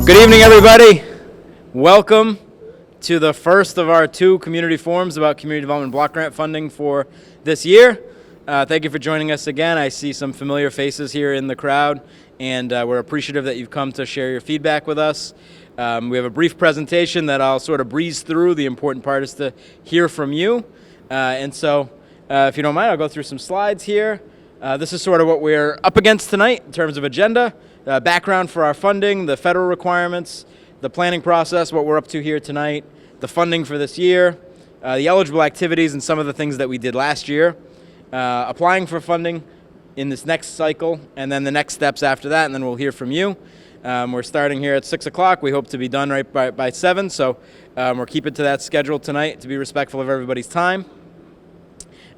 Good evening, everybody. Welcome to the first of our two community forums about community development block grant funding for this year. Thank you for joining us again. I see some familiar faces here in the crowd, and we're appreciative that you've come to share your feedback with us. We have a brief presentation that I'll sort of breeze through. The important part is to hear from you. If you don't mind, I'll go through some slides here. This is sort of what we're up against tonight in terms of agenda. Background for our funding, the federal requirements, the planning process, what we're up to here tonight, the funding for this year, the eligible activities and some of the things that we did last year, applying for funding in this next cycle, and then the next steps after that, and then we'll hear from you. We're starting here at 6 o'clock. We hope to be done right by 7, so we're keeping to that schedule tonight to be respectful of everybody's time.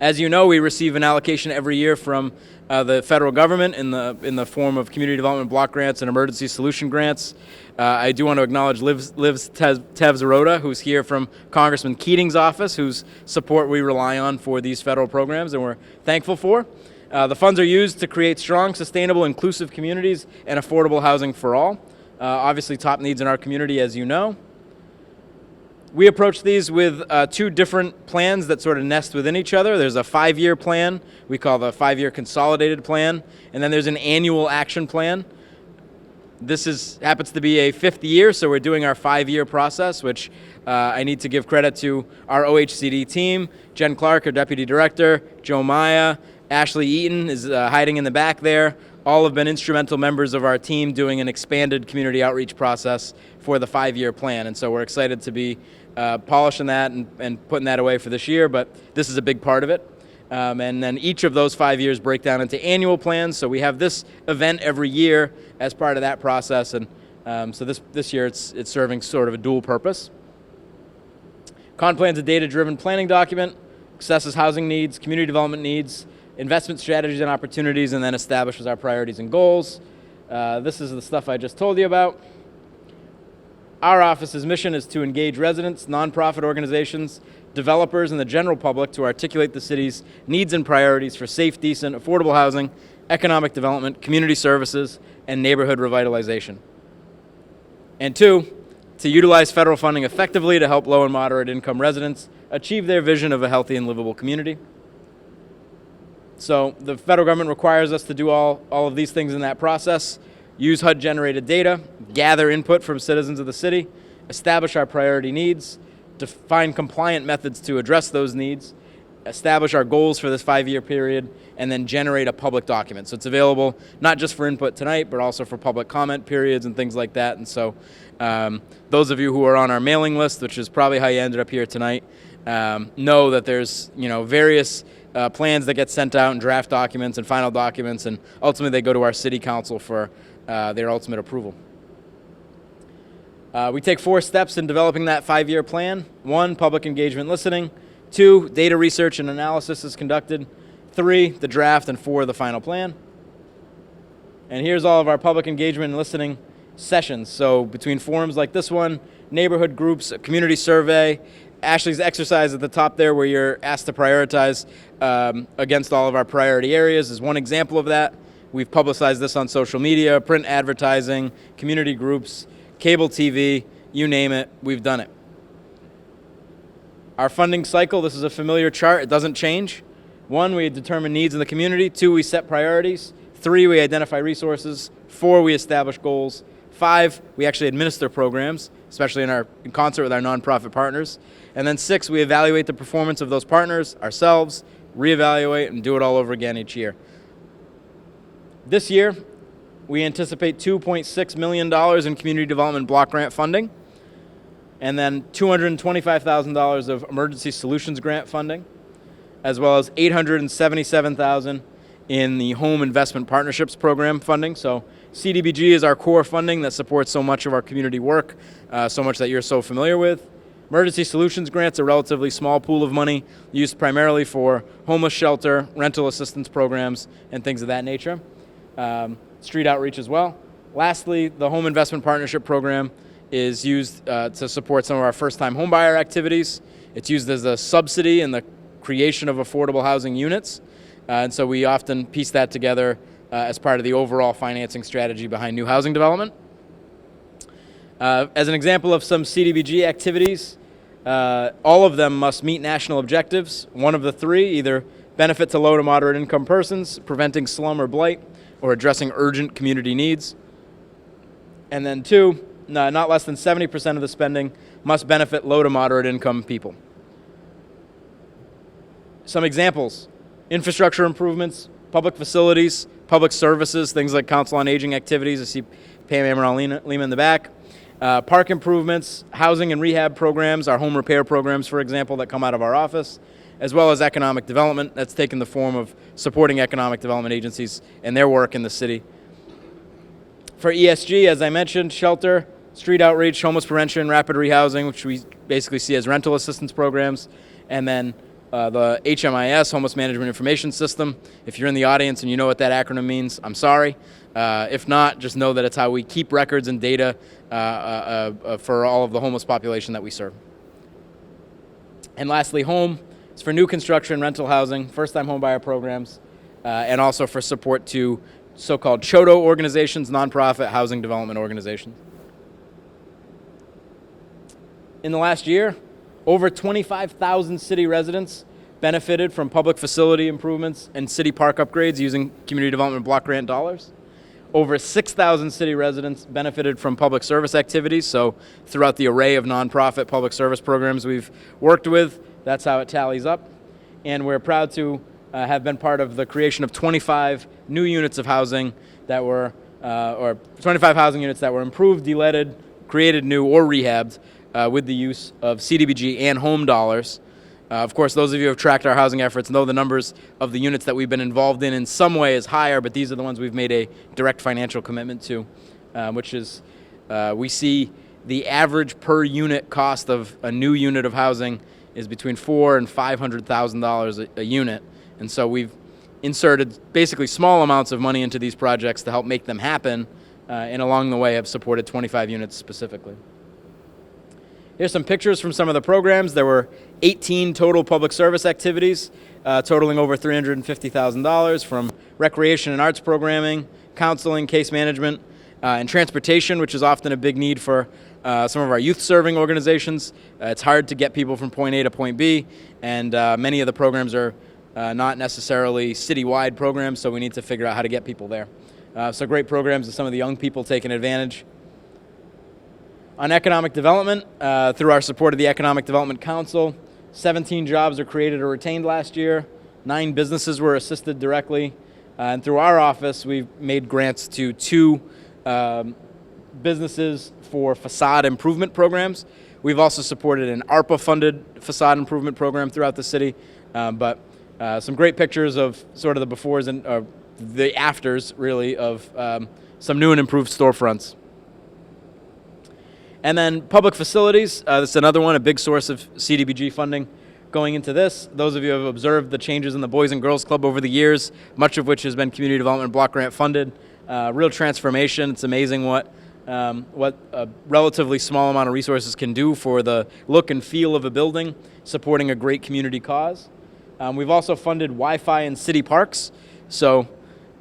As you know, we receive an allocation every year from the federal government in the form of community development block grants and emergency solution grants. I do want to acknowledge Liv Tevzarota, who's here from Congressman Keating's office, whose support we rely on for these federal programs, and we're thankful for. The funds are used to create strong, sustainable, inclusive communities and affordable housing for all. Obviously, top needs in our community, as you know. We approach these with two different plans that sort of nest within each other. There's a 5-year plan we call the 5-year Consolidated Plan, and then there's an Annual Action Plan. This happens to be a 5th year, so we're doing our 5-year process, which I need to give credit to our OHCD team. Jen Clark, our Deputy Director, Joe Maya, Ashley Eaton is hiding in the back there. All have been instrumental members of our team doing an expanded community outreach process for the 5-year plan, and so we're excited to be polishing that and putting that away for this year, but this is a big part of it. And then each of those 5 years break down into annual plans, so we have this event every year as part of that process, and so this year it's serving sort of a dual purpose. Con Plan's a data-driven planning document, assesses housing needs, community development needs, investment strategies and opportunities, and then establishes our priorities and goals. This is the stuff I just told you about. Our office's mission is to engage residents, nonprofit organizations, developers, and the general public to articulate the city's needs and priorities for safe, decent, affordable housing, economic development, community services, and neighborhood revitalization. And 2, to utilize federal funding effectively to help low and moderate income residents achieve their vision of a healthy and livable community. So the federal government requires us to do all of these things in that process: use HUD-generated data, gather input from citizens of the city, establish our priority needs, define compliant methods to address those needs, establish our goals for this 5-year period, and then generate a public document. So it's available not just for input tonight, but also for public comment periods and things like that. And so those of you who are on our mailing list, which is probably how you ended up here tonight, know that there's various plans that get sent out and draft documents and final documents, and ultimately they go to our city council for their ultimate approval. We take 4 steps in developing that 5-year plan. 1, public engagement listening. 2, data research and analysis is conducted. 3, the draft, and 4, the final plan. And here's all of our public engagement and listening sessions. So between forums like this one, neighborhood groups, a community survey, Ashley's exercise at the top there where you're asked to prioritize against all of our priority areas is one example of that. We've publicized this on social media, print advertising, community groups, cable TV, you name it, we've done it. Our funding cycle, this is a familiar chart, it doesn't change. 1, we determine needs in the community. 2, we set priorities. 3, we identify resources. 4, we establish goals. 5, we actually administer programs, especially in concert with our nonprofit partners. And then 6, we evaluate the performance of those partners, ourselves, reevaluate, and do it all over again each year. This year, we anticipate $2.6 million in community development block grant funding, and then $225,000 of emergency solutions grant funding, as well as $877,000 in the home investment partnerships program funding. So CDBG is our core funding that supports so much of our community work, so much that you're so familiar with. Emergency solutions grants, a relatively small pool of money used primarily for homeless shelter, rental assistance programs, and things of that nature. Street outreach as well. Lastly, the home investment partnership program is used to support some of our first-time homebuyer activities. It's used as a subsidy in the creation of affordable housing units, and so we often piece that together as part of the overall financing strategy behind new housing development. As an example of some CDBG activities, all of them must meet national objectives. One of the three, either benefit to low to moderate income persons, preventing slum or blight, or addressing urgent community needs. And then two, not less than 70% of the spending must benefit low to moderate income people. Some examples: infrastructure improvements, public facilities, public services, things like council on aging activities. I see Pam Amaral-Lima in the back. Park improvements, housing and rehab programs, our home repair programs, for example, that come out of our office, as well as economic development. That's taken the form of supporting economic development agencies and their work in the city. For ESG, as I mentioned, shelter, street outreach, homeless prevention, rapid rehousing, which we basically see as rental assistance programs, and then the HMIS, Homeless Management Information System. If you're in the audience and you know what that acronym means, I'm sorry. If not, just know that it's how we keep records and data for all of the homeless population that we serve. And lastly, home. It's for new construction, rental housing, first-time homebuyer programs, and also for support to so-called CHODO organizations, nonprofit housing development organizations. In the last year, over 25,000 city residents benefited from public facility improvements and city park upgrades using community development block grant dollars. Over 6,000 city residents benefited from public service activities, so throughout the array of nonprofit public service programs we've worked with, that's how it tallies up. And we're proud to have been part of the creation of 25 new units of housing that were, or 25 housing units that were improved, de-leaded, created new, or rehabbed with the use of CDBG and home dollars. Of course, those of you who have tracked our housing efforts know the numbers of the units that we've been involved in some way is higher, but these are the ones we've made a direct financial commitment to, which is we see the average per unit cost of a new unit of housing is between $400,000 and $500,000 a unit. And so we've inserted basically small amounts of money into these projects to help make them happen, and along the way have supported 25 units specifically. Here's some pictures from some of the programs. There were 18 total public service activities, totaling over $350,000 from recreation and arts programming, counseling, case management, and transportation, which is often a big need for some of our youth-serving organizations. It's hard to get people from point A to point B, and many of the programs are not necessarily citywide programs, so we need to figure out how to get people there. So great programs and some of the young people taking advantage. On economic development, through our support of the Economic Development Council, 17 jobs are created or retained last year, 9 businesses were assisted directly, and through our office, we've made grants to 2 businesses for facade improvement programs. We've also supported an ARPA-funded facade improvement program throughout the city, but some great pictures of sort of the befores and the afters, really, of some new and improved storefronts. And then public facilities, this is another one, a big source of CDBG funding going into this. Those of you who have observed the changes in the Boys and Girls Club over the years, much of which has been community development block grant funded. Real transformation. It's amazing what a relatively small amount of resources can do for the look and feel of a building, supporting a great community cause. We've also funded Wi-Fi in city parks. So,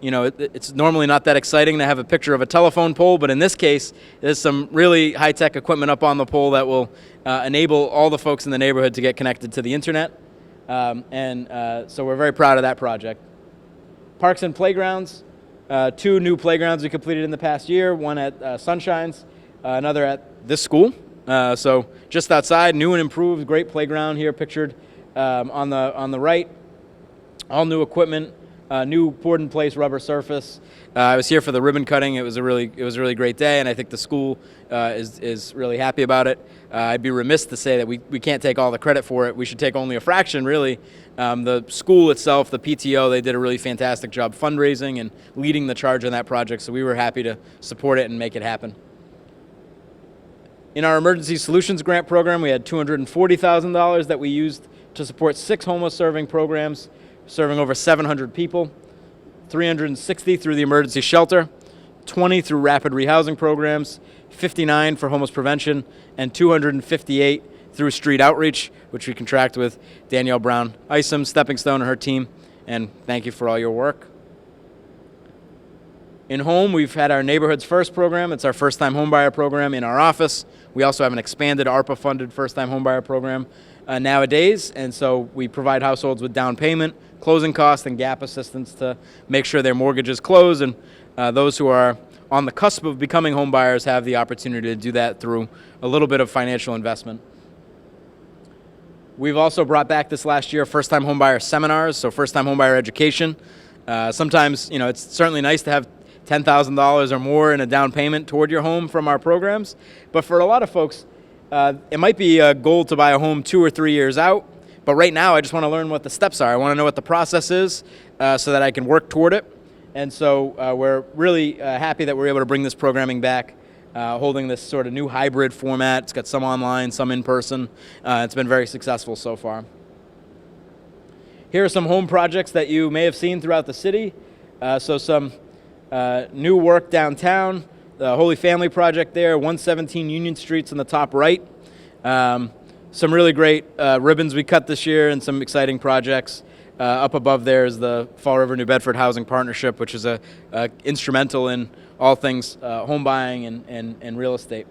you know, it's normally not that exciting to have a picture of a telephone pole, but in this case, there's some really high-tech equipment up on the pole that will enable all the folks in the neighborhood to get connected to the internet. So we're very proud of that project. Parks and playgrounds, 2 new playgrounds we completed in the past year, one at Sunshines, another at this school. So just outside, new and improved, great playground here pictured on the right. All new equipment. New poured-in-place rubber surface. I was here for the ribbon cutting. It was a really great day, and I think the school is really happy about it. I'd be remiss to say that we can't take all the credit for it. We should take only a fraction, really. The school itself, the PTO, they did a really fantastic job fundraising and leading the charge on that project, so we were happy to support it and make it happen. In our Emergency Solutions Grant program, we had $240,000 that we used to support 6 homeless serving programs, serving over 700 people, 360 through the emergency shelter, 20 through rapid rehousing programs, 59 for homeless prevention, and 258 through street outreach, which we contract with Danielle Brown-Isom, Stepping Stone, and her team, and thank you for all your work. In home, we've had our Neighborhoods First program. It's our first-time homebuyer program in our office. We also have an expanded ARPA-funded first-time homebuyer program nowadays, and so we provide households with down payment, closing costs, and gap assistance to make sure their mortgages close, and those who are on the cusp of becoming homebuyers have the opportunity to do that through a little bit of financial investment. We've also brought back this last year first-time homebuyer seminars, so first-time homebuyer education. Sometimes, it's certainly nice to have $10,000 or more in a down payment toward your home from our programs, but for a lot of folks, it might be a goal to buy a home 2 or 3 years out, but right now I just want to learn what the steps are. I want to know what the process is so that I can work toward it, and so we're really happy that we're able to bring this programming back, holding this sort of new hybrid format. It's got some online, some in person. It's been very successful so far. Here are some home projects that you may have seen throughout the city. So some new work downtown, the Holy Family Project there, 117 Union Street's in the top right. Some really great ribbons we cut this year and some exciting projects. Up above there is the Fall River New Bedford Housing Partnership, which is instrumental in all things home buying and real estate.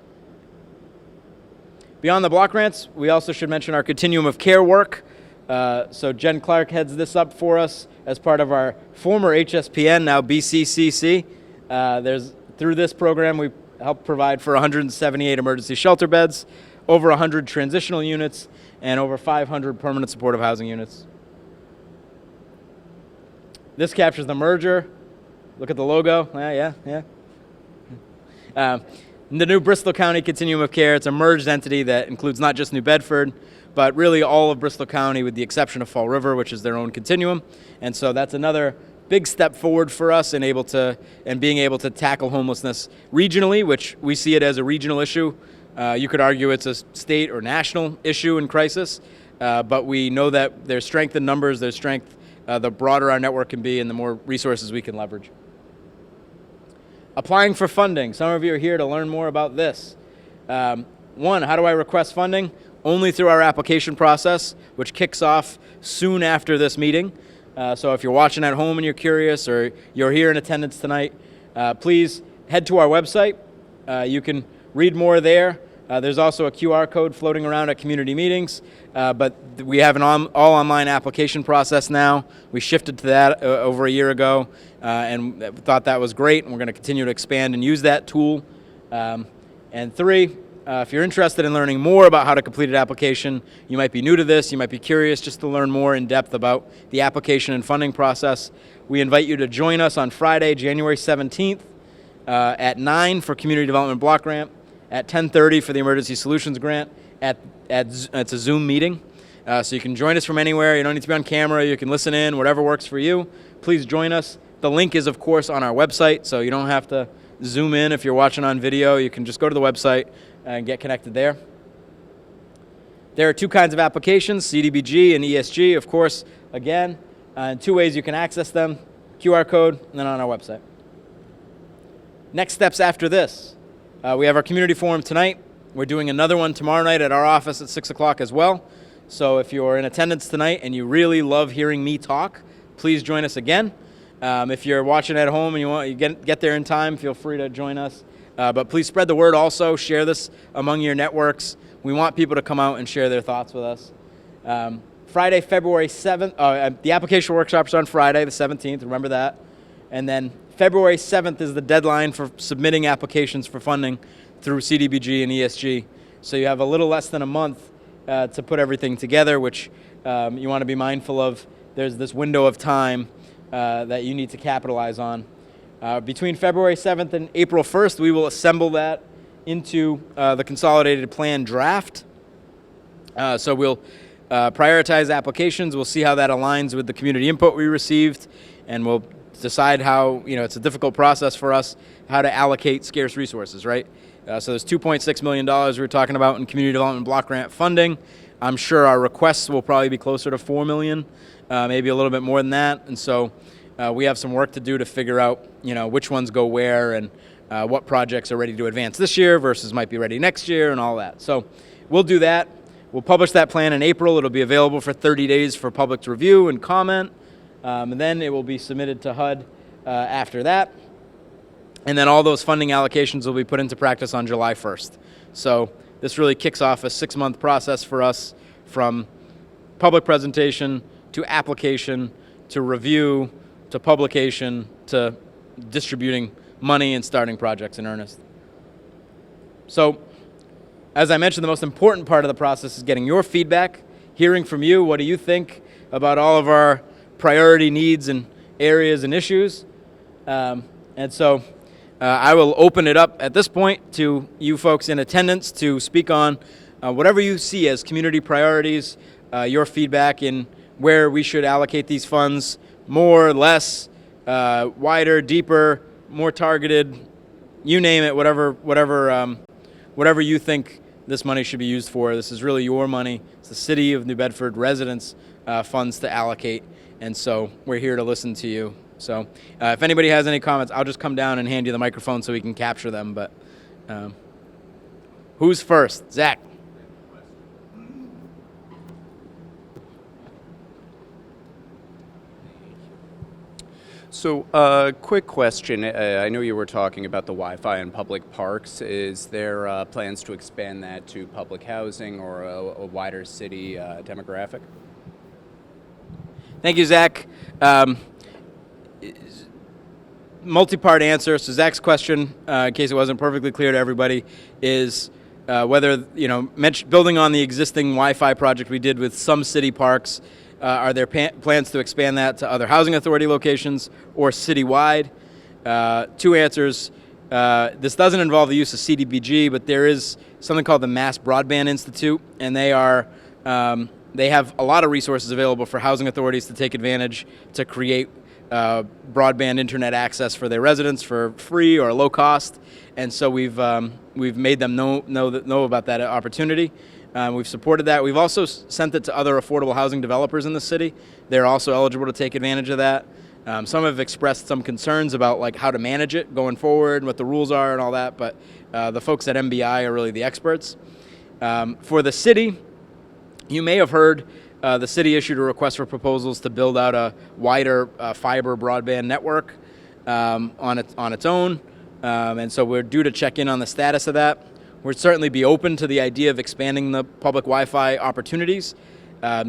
Beyond the block grants, we also should mention our continuum of care work. So Jen Clark heads this up for us as part of our former HSPN, now BCCC. Through this program, we helped provide for 178 emergency shelter beds, over 100 transitional units, and over 500 permanent supportive housing units. This captures the merger. Look at the logo. Yeah. The new Bristol County Continuum of Care, it's a merged entity that includes not just New Bedford, but really all of Bristol County with the exception of Fall River, which is their own continuum. And so that's another big step forward for us in being able to tackle homelessness regionally, which we see it as a regional issue. You could argue it's a state or national issue in crisis, but we know that there's strength in numbers, there's strength the broader our network can be and the more resources we can leverage. Applying for funding. Some of you are here to learn more about this. One, how do I request funding? Only through our application process, which kicks off soon after this meeting. So if you're watching at home and you're curious or you're here in attendance tonight, please head to our website. You can read more there. There's also a QR code floating around at community meetings, but we have an all online application process now. We shifted to that over a year ago and thought that was great, and we're going to continue to expand and use that tool. And three, if you're interested in learning more about how to complete an application, you might be new to this, you might be curious just to learn more in depth about the application and funding process, we invite you to join us on Friday, January 17th at 9 for Community Development Block Grant, at 10:30 for the Emergency Solutions Grant. It's a Zoom meeting, so you can join us from anywhere. You don't need to be on camera. You can listen in, whatever works for you. Please join us. The link is, of course, on our website, so you don't have to zoom in if you're watching on video. You can just go to the website and get connected there. There are two kinds of applications, CDBG and ESG, of course, again, and two ways you can access them, QR code and then on our website. Next steps after this. We have our community forum tonight. We're doing another one tomorrow night at our office at 6 o'clock as well. So if you're in attendance tonight and you really love hearing me talk, please join us again. If you're watching at home and you get there in time, feel free to join us. But please spread the word also. Share this among your networks. We want people to come out and share their thoughts with us. Friday, February 7th, the application workshop's on Friday, the 17th, remember that. And then February 7th is the deadline for submitting applications for funding through CDBG and ESG. So you have a little less than a month to put everything together, which you want to be mindful of. There's this window of time that you need to capitalize on. Between February 7th and April 1st, we will assemble that into the Consolidated Plan draft. So we'll prioritize applications. We'll see how that aligns with the community input we received, and we'll decide how, it's a difficult process for us, how to allocate scarce resources, right? So there's $2.6 million we're talking about in community development block grant funding. I'm sure our requests will probably be closer to $4 million, maybe a little bit more than that. And so we have some work to do to figure out, which ones go where and what projects are ready to advance this year versus might be ready next year and all that. So we'll do that. We'll publish that plan in April. It'll be available for 30 days for public to review and comment. And then it will be submitted to HUD after that. And then all those funding allocations will be put into practice on July 1st. So this really kicks off a 6-month process for us, from public presentation to application to review to publication to distributing money and starting projects in earnest. So, as I mentioned, the most important part of the process is getting your feedback, hearing from you. What do you think about all of our priority needs and areas and issues? And so I will open it up at this point to you folks in attendance to speak on whatever you see as community priorities, your feedback in where we should allocate these funds, more, less, wider, deeper, more targeted, you name it, whatever you think this money should be used for. This is really your money. It's the City of New Bedford residents' funds to allocate, and so we're here to listen to you. So if anybody has any comments, I'll just come down and hand you the microphone so we can capture them. But who's first? Zach. So, quick question. I know you were talking about the Wi-Fi in public parks. Is there plans to expand that to public housing or a wider city demographic? Thank you, Zach. Multi-part answer. So Zach's question, in case it wasn't perfectly clear to everybody, is whether, building on the existing Wi-Fi project we did with some city parks, are there plans to expand that to other housing authority locations or citywide? Two answers. This doesn't involve the use of CDBG, but there is something called the Mass Broadband Institute, and they have a lot of resources available for housing authorities to take advantage to create broadband internet access for their residents for free or low cost. And so we've made them know about that opportunity. We've supported that. We've also sent it to other affordable housing developers in the city. They're also eligible to take advantage of that. Some have expressed some concerns about how to manage it going forward, what the rules are and all that, but the folks at MBI are really the experts. For the city, you may have heard the city issued a request for proposals to build out a wider fiber broadband network on its own, and so we're due to check in on the status of that. We'd certainly be open to the idea of expanding the public Wi-Fi opportunities.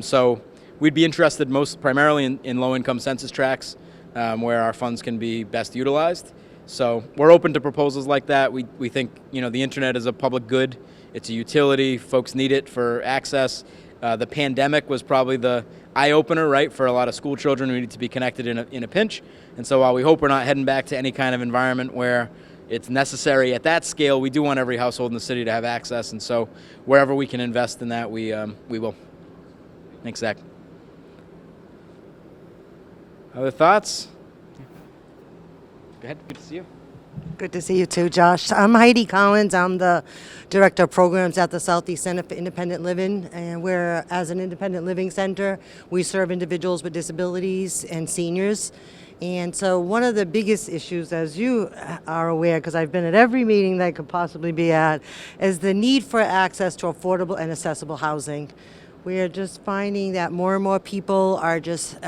So we'd be interested primarily in low-income census tracts where our funds can be best utilized. So we're open to proposals like that. We think the internet is a public good. It's a utility. Folks need it for access. The pandemic was probably the eye-opener, right, for a lot of school children who need to be connected in a pinch. And so while we hope we're not heading back to any kind of environment where it's necessary at that scale, we do want every household in the city to have access, and so wherever we can invest in that, we will. Thanks, Zach. Other thoughts? Go ahead. Good to see you. Good to see you too, Josh. I'm Heidi Collins. I'm the Director of Programs at the Southeast Center for Independent Living, and we're, as an independent living center, we serve individuals with disabilities and seniors. And so one of the biggest issues, as you are aware, because I've been at every meeting that I could possibly be at, is the need for access to affordable and accessible housing. We are just finding that more and more people are just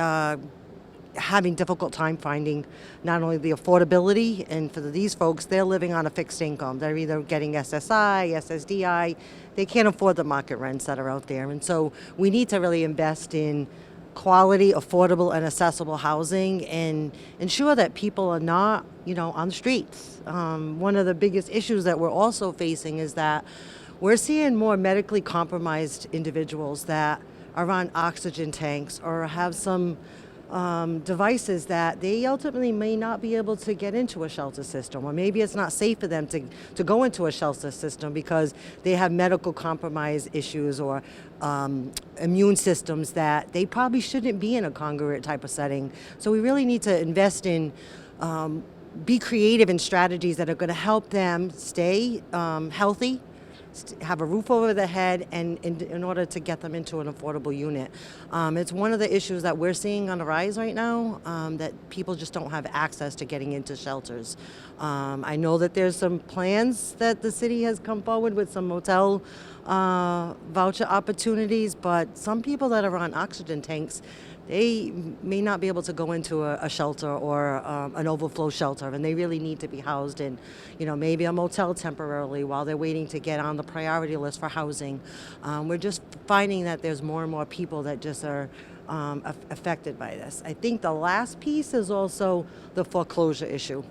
having difficult time finding not only the affordability, and for these folks, they're living on a fixed income. They're either getting SSI, SSDI. They can't afford the market rents that are out there. And so we need to really invest in quality, affordable, and accessible housing and ensure that people are not, on the streets. One of the biggest issues that we're also facing is that we're seeing more medically compromised individuals that are on oxygen tanks or have some devices that they ultimately may not be able to get into a shelter system, or maybe it's not safe for them to go into a shelter system because they have medical compromise issues or immune systems that they probably shouldn't be in a congregate type of setting. So we really need to invest in be creative in strategies that are going to help them stay healthy, have a roof over their head, and in order to get them into an affordable unit. It's one of the issues that we're seeing on the rise right now, that people just don't have access to getting into shelters. I know that there's some plans that the city has come forward with some motel voucher opportunities, but some people that are on oxygen tanks, they may not be able to go into a shelter or an overflow shelter, and they really need to be housed in, maybe a motel temporarily while they're waiting to get on the priority list for housing. We're just finding that there's more and more people that just are affected by this. I think the last piece is also the foreclosure issue,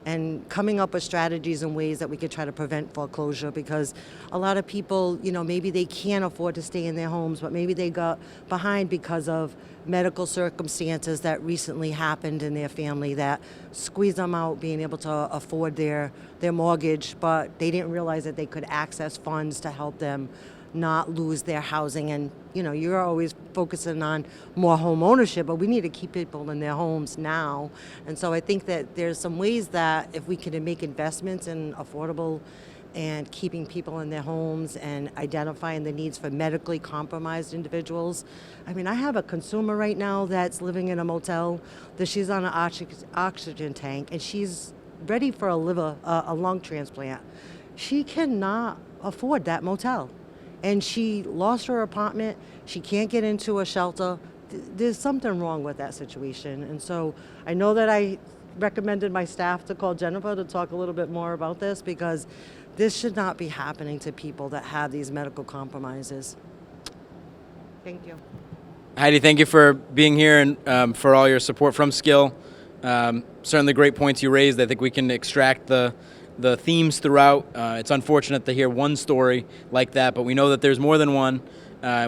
and coming up with strategies and ways that we could try to prevent foreclosure, because a lot of people, maybe they can't afford to stay in their homes, but maybe they got behind because of medical circumstances that recently happened in their family that squeezed them out being able to afford their mortgage, but they didn't realize that they could access funds to help them not lose their housing. And you're always focusing on more home ownership, but we need to keep people in their homes now. And so I think that there's some ways that if we can make investments in affordable and keeping people in their homes and identifying the needs for medically compromised individuals. I mean, I have a consumer right now that's living in a motel that she's on an oxygen tank, and she's ready for a lung transplant. She cannot afford that motel, and she lost her apartment. She can't get into a shelter. There's something wrong with that situation. And so I know that I recommended my staff to call Jennifer to talk a little bit more about this, because this should not be happening to people that have these medical compromises. Thank you. Heidi, thank you for being here and for all your support from Skill. Certainly great points you raised. I think we can extract the themes throughout. It's unfortunate to hear one story like that, but we know that there's more than one.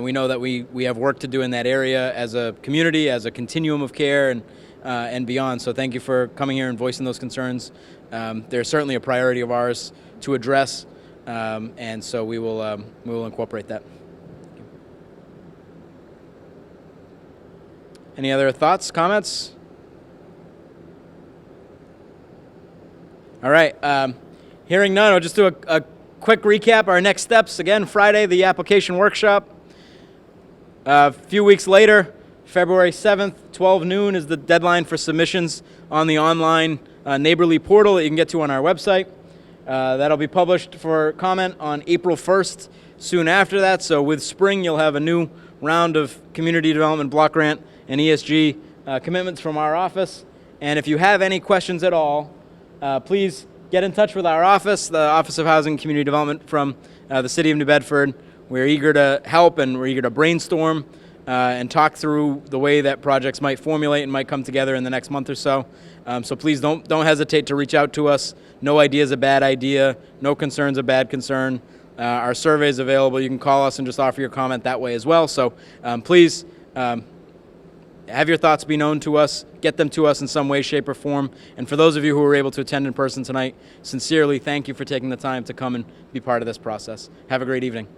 We know that we have work to do in that area as a community, as a continuum of care and beyond. So thank you for coming here and voicing those concerns. They're certainly a priority of ours to address, and so we will incorporate that. Any other thoughts, comments? All right. Hearing none, I'll just do a quick recap. Our next steps, again, Friday, the application workshop. A few weeks later, February 7th, 12 noon is the deadline for submissions on the online neighborly portal that you can get to on our website. That'll be published for comment on April 1st, soon after that. So with spring, you'll have a new round of community development block grant and ESG commitments from our office. And if you have any questions at all, please get in touch with our office, the Office of Housing and Community Development from the City of New Bedford. We're eager to help, and we're eager to brainstorm and talk through the way that projects might formulate and might come together in the next month or so. So please don't hesitate to reach out to us. No idea is a bad idea. No concern is a bad concern. Our survey is available. You can call us and just offer your comment that way as well. So please have your thoughts be known to us. Get them to us in some way, shape, or form. And for those of you who were able to attend in person tonight, sincerely thank you for taking the time to come and be part of this process. Have a great evening.